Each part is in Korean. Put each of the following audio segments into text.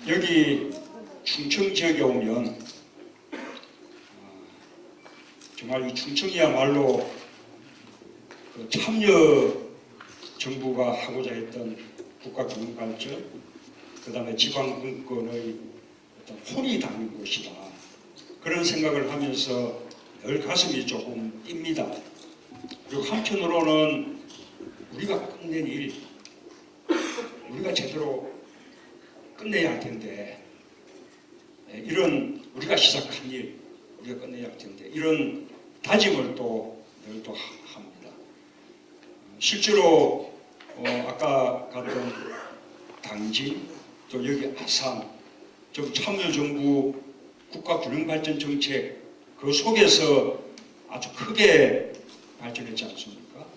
여기 충청 지역에 오면 정말 이 충청이야말로 그 참여 정부가 하고자 했던 국가균형발전, 그 다음에 지방분권의 어떤 혼이 담긴 곳이다. 그런 생각을 하면서 늘 가슴이 조금 뜁니다. 그리고 한편으로는 우리가 끝낸 일, 우리가 제대로 끝내야 할 텐데, 이런 우리가 시작한 일, 우리가 끝내야 할 텐데, 이런 다짐을 또 늘 또 합니다. 실제로 아까 갔던 당진, 또 여기 아산, 좀 참여정부 국가균형발전정책 그 속에서 아주 크게 발전했지 않습니까?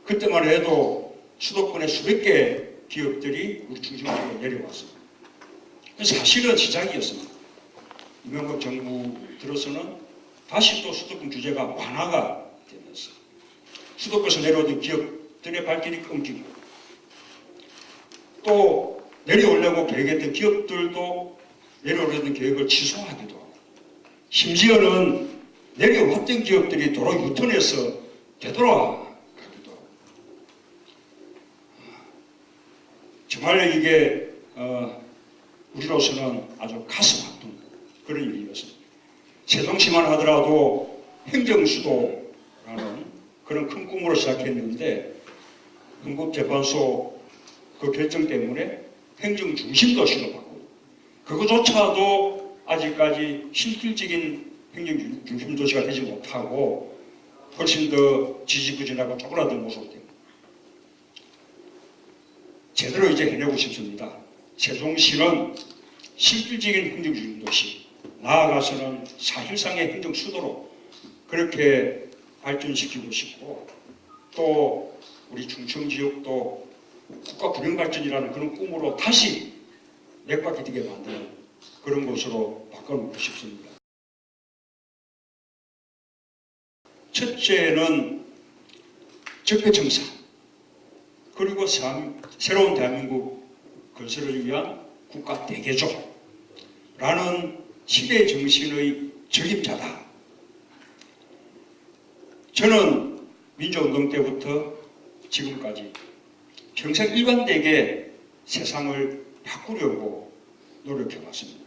그때만 해도 수도권에 수백 개 기업들이 우리 중심지역에 내려왔습니다. 사실은 시작이었습니다. 이명박 정부 들어서는 다시 또 수도권 규제가 완화가 되면서 수도권에서 내려오던 기업들의 발길이 끊기고 또 내려오려고 계획했던 기업들도 내려오려던 계획을 취소하기도 하고 심지어는 내려왔던 기업들이 도로 유턴해서 되돌아가기도 하고 정말 이게 우리로서는 아주 가슴 아픈 그런 일이었습니다. 세종시만 하더라도 행정수도라는 그런 큰 꿈으로 시작했는데 헌법재판소 그 결정 때문에 행정중심도시로 바꾸고 그거조차도 아직까지 실질적인 행정중심도시가 되지 못하고 훨씬 더 지지부진하고 쪼그라든 모습이 됩니다. 제대로 이제 해내고 싶습니다. 세종시는 실질적인 행정중심도시, 나아가서는 사실상의 행정수도로 그렇게 발전시키고 싶고 또 우리 충청지역도 국가균형발전이라는 그런 꿈으로 다시 맥박이 되게 만드는 그런 곳으로 바꿔놓고 싶습니다. 첫째는 적폐청산 그리고 새로운 대한민국 건설을 위한 국가 대개조라는 시대 정신의 적임자다. 저는 민주운동 때부터 지금까지 평생 일관되게 세상을 바꾸려고 노력해왔습니다.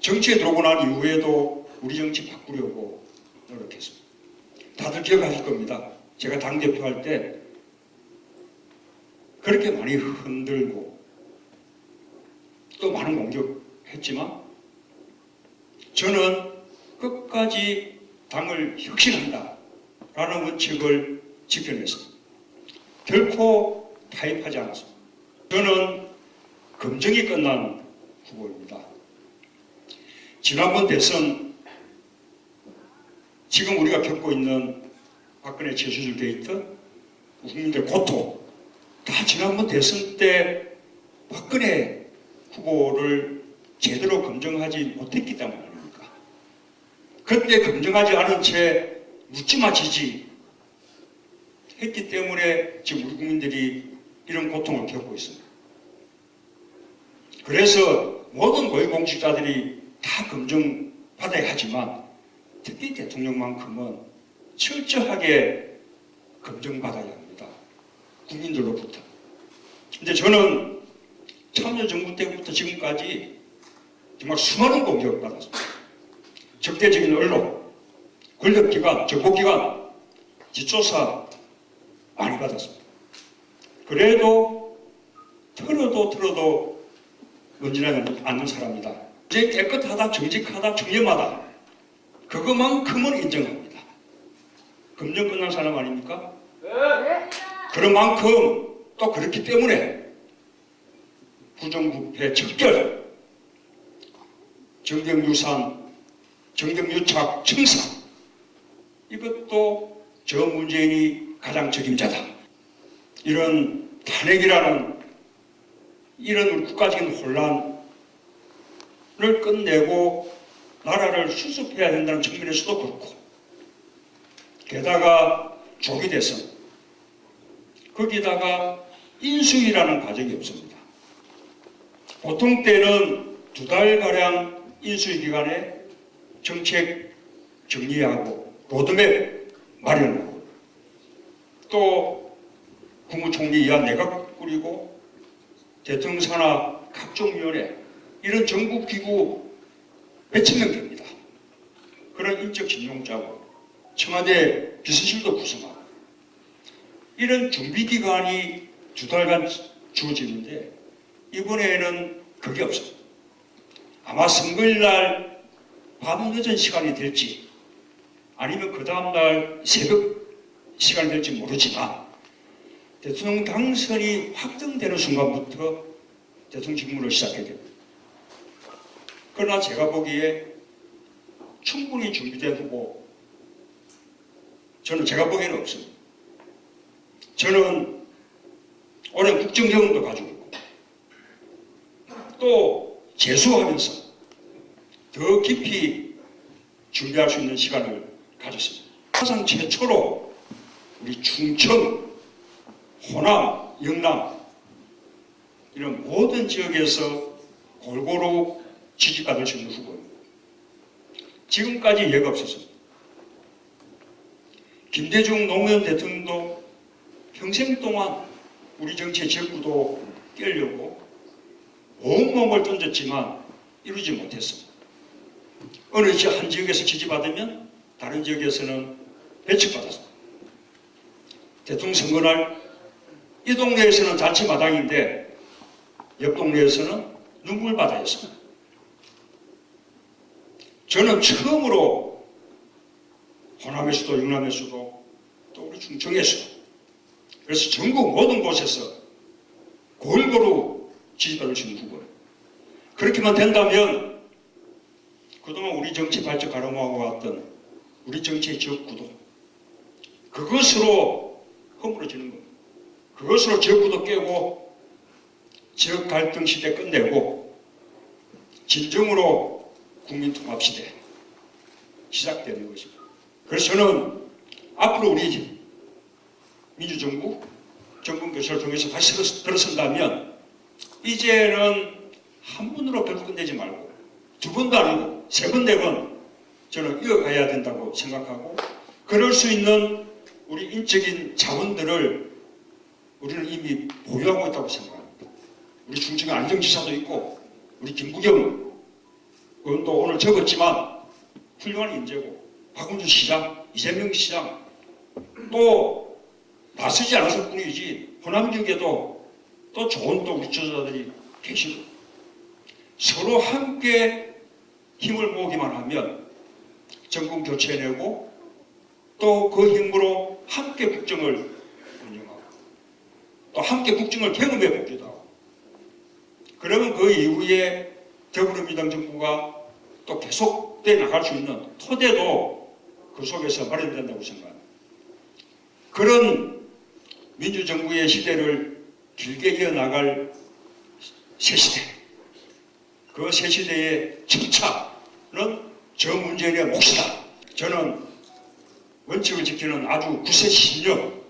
정치에 들어오고 난 이후에도 우리 정치 바꾸려고 노력했습니다. 다들 기억하실 겁니다. 제가 당대표 할 때 그렇게 많이 흔들고 또 많은 공격했지만 저는 끝까지 당을 혁신한다 라는 원칙을 지켜냈습니다. 결코 타협하지 않았습니다. 저는 검증이 끝난 후보입니다. 지난번 대선 지금 우리가 겪고 있는 박근혜 최수준 게이트, 국민들의 고통 다 지난번 대선 때 박근혜 후보를 제대로 검증하지 못했기 때문 아닙니까? 그때 검증하지 않은 채 묻지마 지지 했기 때문에 지금 우리 국민들이 이런 고통을 겪고 있습니다. 그래서 모든 고위공직자들이 다 검증받아야 하지만 특히 대통령만큼은 철저하게 검증받아야 합니다. 국민들로부터. 근데 저는 참여정부 때부터 지금까지 정말 수많은 공격을 받았습니다. 적대적인 언론, 권력기관, 정보기관, 뒷조사 많이 받았습니다. 그래도 틀어도 언질하지 않는 사람이다. 이제 깨끗하다, 정직하다, 청렴하다. 그것만큼은 인정합니다. 검증 끝난 사람 아닙니까? 네. 그런 만큼 또 그렇기 때문에 부정부패 척결, 정경유산, 정경유착, 청산 이것도 저 문재인이 가장 책임자다. 이런 탄핵이라는 이런 우리 국가적인 혼란을 끝내고 나라를 수습해야 된다는 측면에서도 그렇고 게다가 조기 대선 거기다가 인수위라는 과정이 없습니다. 보통 때는 2달가량 인수위 기간에 정책 정리하고 로드맵 마련하고 또 국무총리 이하 내각 꾸리고 대통령 산하 각종 위원회 이런 전국 기구 몇천 명 됩니다. 그런 인적 진용자고 청와대 비서실도 구성하고 이런 준비 기간이 2달간 주어지는데 이번에는 그게 없습니다. 아마 선거일 날 밤늦은 시간이 될지 아니면 그 다음날 새벽 시간이 될지 모르지만 대통령 당선이 확정되는 순간부터 대통령 직무를 시작해야 됩니다. 그러나 제가 보기에 충분히 준비된 후보 제가 보기에는 없습니다. 저는 오랜 국정 경험도 가지고 있고 또 재수하면서 더 깊이 준비할 수 있는 시간을 가졌습니다. 사상 최초로 우리 충청, 호남, 영남 이런 모든 지역에서 골고루 지지받을 수 있는 후보입니다. 지금까지 예가 없었습니다. 김대중 노무현 대통령도 평생 동안 우리 정치의 지역구도 깨려고 온몸을 던졌지만 이루지 못했습니다. 어느 한 지역에서 지지받으면 다른 지역에서는 배척받았습니다. 대통령 선거날 이 동네에서는 잔치마당인데 옆 동네에서는 눈물바다였습니다. 저는 처음으로 호남에서도 영남에서도 또 우리 충청에서도 그래서 전국 모든 곳에서 골고루 지지받을 수 있는 후보예요. 그렇게만 된다면 그동안 우리 정치 발전 가로막아 왔던 우리 정치의 지역구도 그것으로 허물어지는 겁니다. 그것으로 지역구도 깨고 지역 갈등 시대 끝내고 진정으로 국민 통합 시대 시작되는 것입니다. 그래서 저는 앞으로 우리 민주정부 정권 교체를 통해서 다시 들어선다면 이제는 한 번으로 결국 끝내지 말고 두 번도 아니고 세 번, 네 번 저는 이어가야 된다고 생각하고 그럴 수 있는 우리 인적인 자원들을 우리는 이미 보유하고 있다고 생각합니다. 우리 충청의 안정지사도 있고 우리 김부겸 의원도 오늘 적었지만 훌륭한 인재고 박원순 시장, 이재명 시장 또 나서지 않았을 뿐이지 호남 지역에도 또 좋은 또 우리 지도자들이 계시고 서로 함께 힘을 모으기만 하면 정권 교체해내고 또 그 힘으로 함께 국정을 운영하고 또 함께 국정을 경험해 보기도 하고 그러면 그 이후에 더불어민주당 정부가 또 계속돼 나갈 수 있는 토대도 그 속에서 마련된다고 생각합니다. 그런 민주정부의 시대를 길게 이어나갈 새 시대 그 새 시대의 첫 차는 저 문재인의 몫이다. 저는 원칙을 지키는 아주 구체신령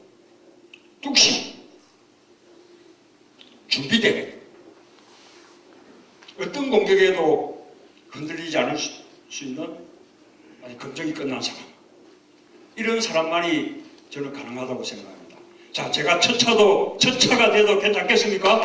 뚝심 준비된 어떤 공격에도 흔들리지 않을 수 있는 아주 검증이 끝난 사람 이런 사람만이 저는 가능하다고 생각합니다. 자, 제가 첫 차가 돼도 괜찮겠습니까?